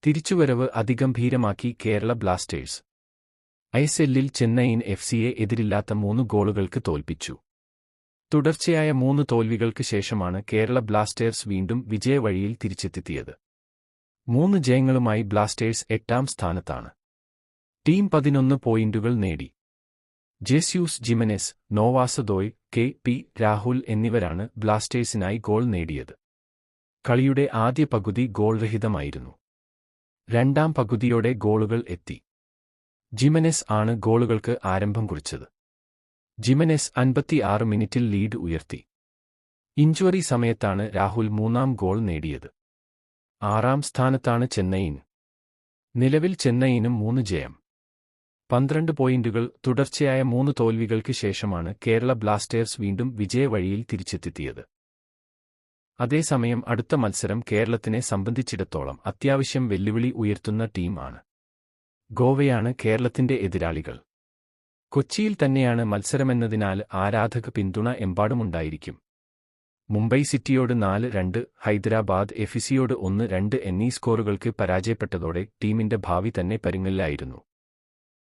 തിരിച്ചുവരവ് അതിഗംഭീരമാക്കി കേരള ബ്ലാസ്റ്റേഴ്സ്. ഐഎസ്എല്ലിൽ ചെന്നൈയിൻ എഫ്സിയെ എതിരില്ലാത്ത 3 ഗോളുകൾക്ക് തോൽപ്പിച്ചു. തുടർച്ചയായ 3 തോൽവികൾക്ക് ശേഷമാണ് കേരള ബ്ലാസ്റ്റേഴ്സ് വീണ്ടും വിജയവഴിയിൽ തിരിച്ചെത്തിയത്. 3 ജയങ്ങളുമായി ബ്ലാസ്റ്റേഴ്സ് 8ാം സ്ഥാനത്താണ്. ടീം 11 പോയിന്റുകൾ നേടി. Jesus Jimenez, Noah Sadaoui, K P. Rahul എന്നിവരാണ് ബ്ലാസ്റ്റേഴ്സിനായി ഗോൾ നേടിയത്. കളിയുടെ ആദ്യ പകുതി ഗോൾരഹിതമായിരുന്നു. രണ്ടാം പകുതിയോടെ ഗോളുകൾ എത്തി. ജിമനെസ് ആണ് ഗോളുകൾക്ക് ആരംഭം കുറിച്ചത്. ജിമനെസ് 56 മിനിറ്റിൽ ലീഡ് ഉയർത്തി. ഇഞ്ചുറി സമയത്താണ് രാഹുൽ 3ാം ഗോൾ നേടിയത്. 6ാം സ്ഥാനത്താണ് ചെന്നൈയിൻ. നിലവിൽ ചെന്നൈയിനും 3 ജയം. 12 പോയിന്റുകൾ. തുടർച്ചയായ 3 തോൽവികൾക്ക് ശേഷമാണ് കേരള ബ്ലാസ്റ്റേഴ്സ് വീണ്ടും വിജയവഴിയിൽ തിരിച്ചെത്തിയത്. അതേസമയം അടുത്ത മത്സരം കേരളത്തിനെ സംബന്ധിച്ചിടത്തോളം അത്യാവശ്യം വെല്ലുവിളി ഉയർത്തുന്ന ടീം ആണ്. ഗോവയാണ് കേരളത്തിന്റെ എതിരാളികൾ. കൊച്ചിയിൽ തന്നെയാണ് മത്സരമെന്നതിനാൽ ആരാധക പിന്തുണ എമ്പാടുമുണ്ടായിരിക്കും. മുംബൈ സിറ്റിയോട് 4-2, ഹൈദരാബാദ് എഫ്സിയോട് 1-2 എന്നീ സ്കോറുകൾക്ക് പരാജയപ്പെട്ടതോടെ ടീമിന്റെ ഭാവി തന്നെ പരുങ്ങലിലായിരുന്നു.